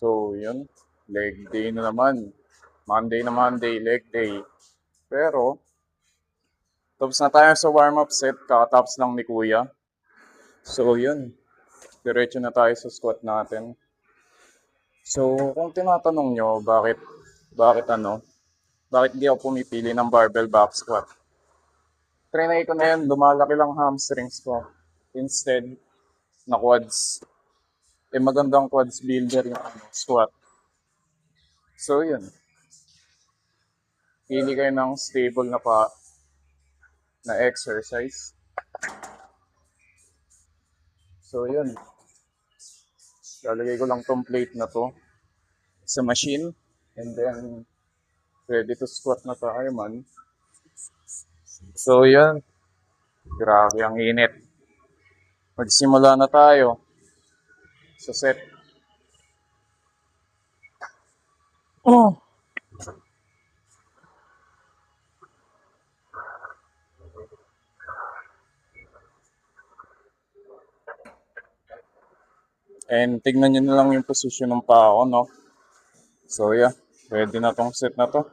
So, yun. Leg day na naman. Monday na Monday, leg day. Pero, tapos na tayo sa warm-up set. Kakatapos lang ni Kuya. So, yun. Diretso na tayo sa squat natin. So, kung tinatanong nyo, bakit di ako pumipili ng barbell back squat? Trinay ko na yan, lumalaki lang hamstrings ko. Instead, na quads. Magandang quads builder yung squat. So, yun. Pili kayo ng stable na exercise. So, yun. Lalagay ko lang tong plate na to sa machine. And then, ready to squat na tayo, man. So, yun. Grabe ang init. Magsimula na tayo sa set. Oh! And tignan nyo na lang yung position ng paa ko, no? So, yeah. Ready na tong set na to.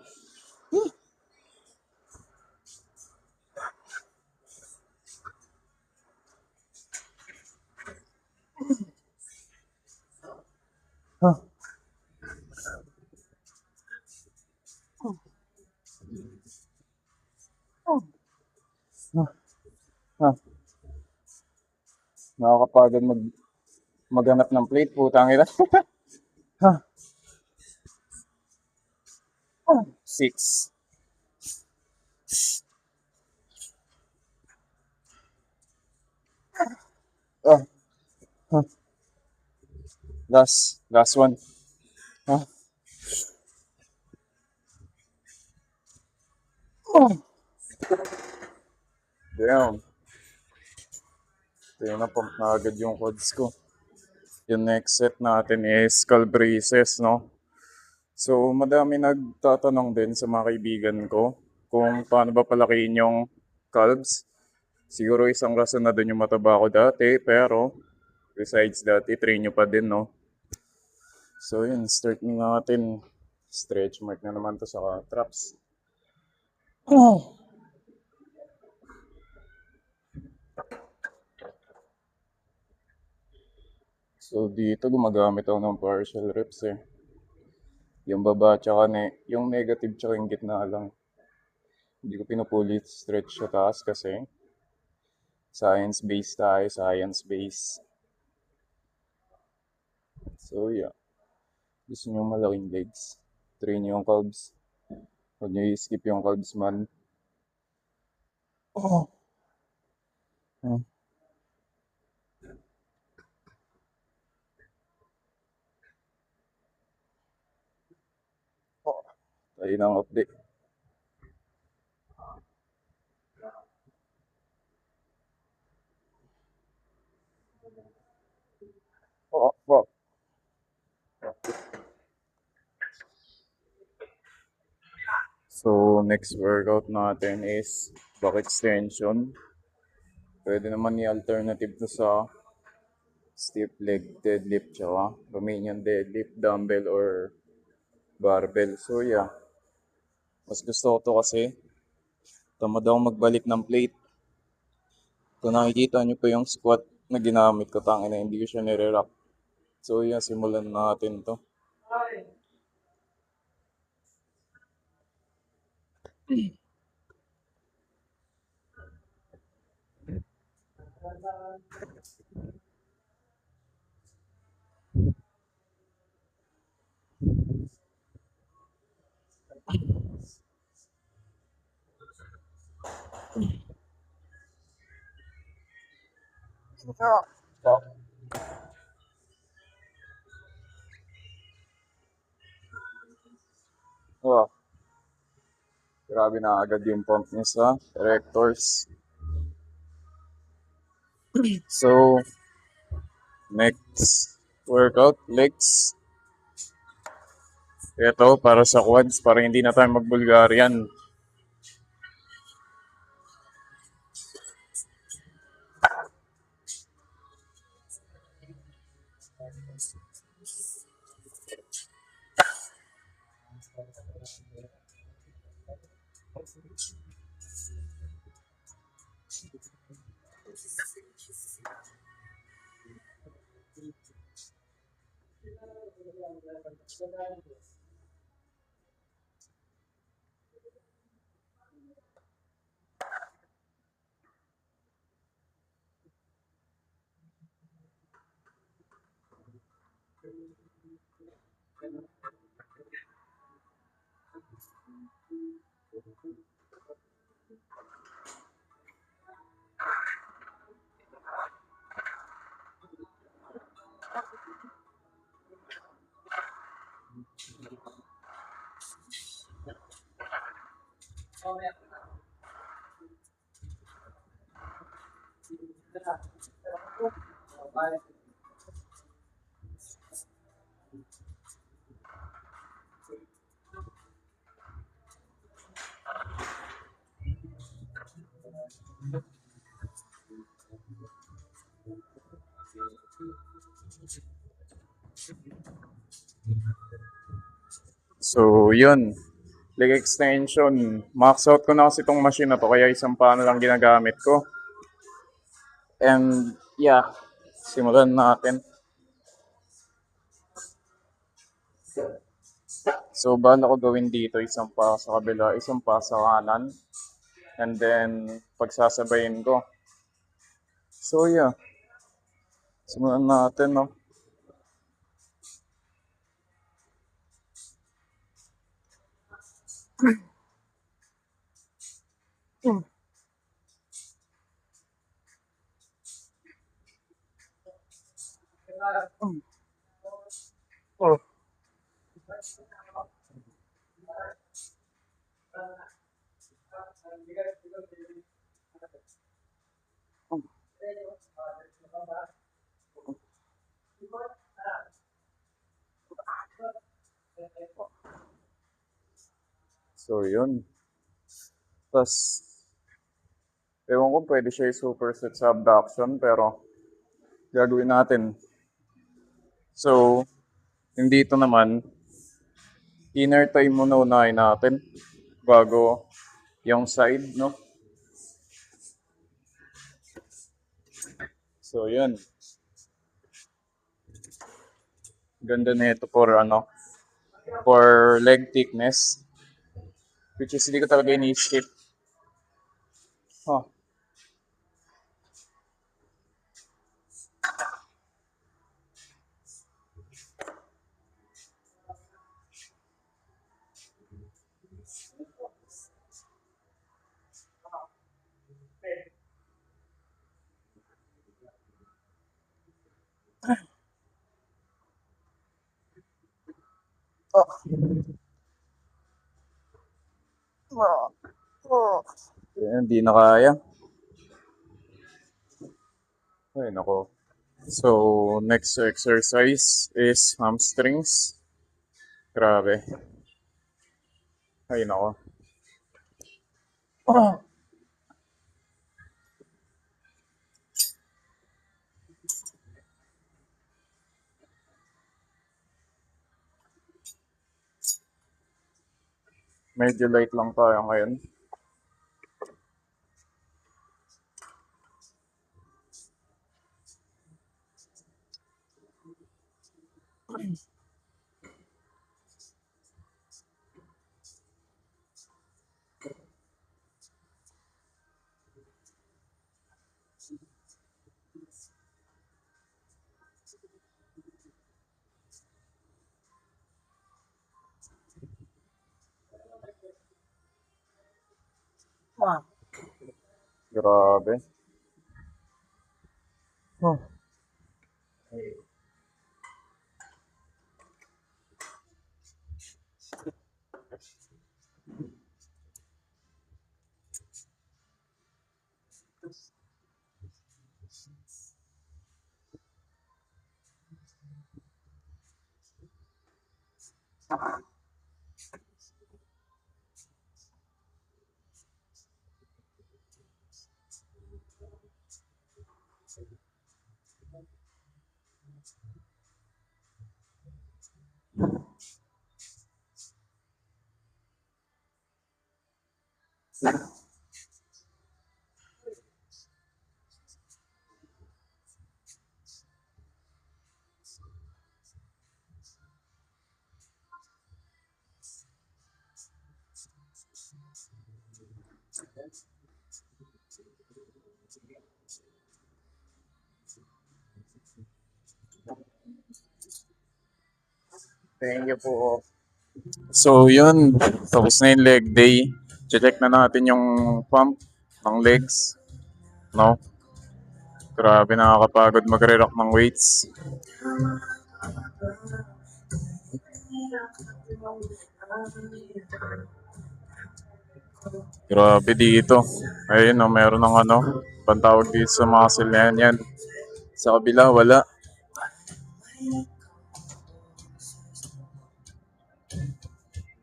Huh. Huh. Nakakapagod maghanap ng plate, putang ina. Huh. 6. Oh. Huh. Last one. Huh. Oh. Damn. Kaya na-pump na agad yung quads ko. Yung next set natin is skull braces, no? So, madami nagtatanong din sa mga kaibigan ko kung paano ba palakihin yung calves. Siguro isang rason na doon yung mataba ako dati, pero besides dati, train nyo pa din, no? So, yun, start natin. Stretch mark na naman to sa traps. Oh! So, dito gumagamit ako ng partial reps eh. Yung baba tsaka yung negative tsaka yung gitna lang. Hindi ko pinupulit stretch sa taas kasi science-based tayo, science-based. So, yeah. Gusto nyo malaking legs. Train nyo yung calves. Huwag nyo i-skip yung calves, man. Oh! Hmm. Oh. Tayo ng update. Oh, oh. So, next workout natin is back extension. Pwede naman i-alternative to sa stiff leg deadlift tsaka Romanian deadlift, dumbbell or barbell. So, yeah. Mas gusto ko to kasi tamad ako magbalik ng plate. Kung nakikita nyo pa yung squat na ginamit ko, tangin na hindi ko siya nire-rock. So, yeah, simulan natin to. Oh, grabe na agad yung pump niya sa erectors. So, next workout, legs. Ito, para sa quads, para hindi na tayo mag-Bulgarian. So, yun. Leg extension. Max out ko na kasi itong machine na to, kaya isang paano lang ginagamit ko. And, yeah. Simulan natin. So, bala ko gawin dito, isang pa sa kabila, isang pa sa kanan. And then, pagsasabayin ko. So, yeah. Simulan natin, no? Oh. So, yun. Tapos, ewan ko pwede siya i-superset sa abduction, pero gagawin natin. So, yung dito naman, inner thigh muna unahin natin bago yung side, no? So, yun. Ganda na ito for, for leg thickness. Which is, hindi ko talaga ini-skip. Oh. Hindi na kaya. Ay, nako. So, next exercise is hamstrings. Grabe. Ay, nako. Medyo light lang tayo ngayon. Grabe. Oh. Thank you po. So, yun. Tapos na yung leg day. Check na natin yung pump ng legs. No? Grabe, nakakapagod magre-rock ng weights. Grabe dito. Ayun, no, meron ng ano. Pantawag dito sa muscle na yan. Yan. Sa kabila, wala.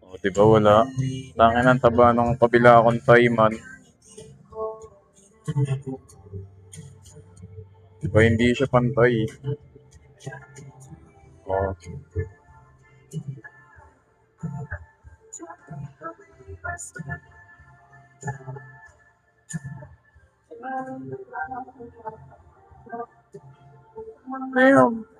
O, diba wala? Tangin ang taba ng kabila akong man. Diba hindi siya pantay? O, ayun.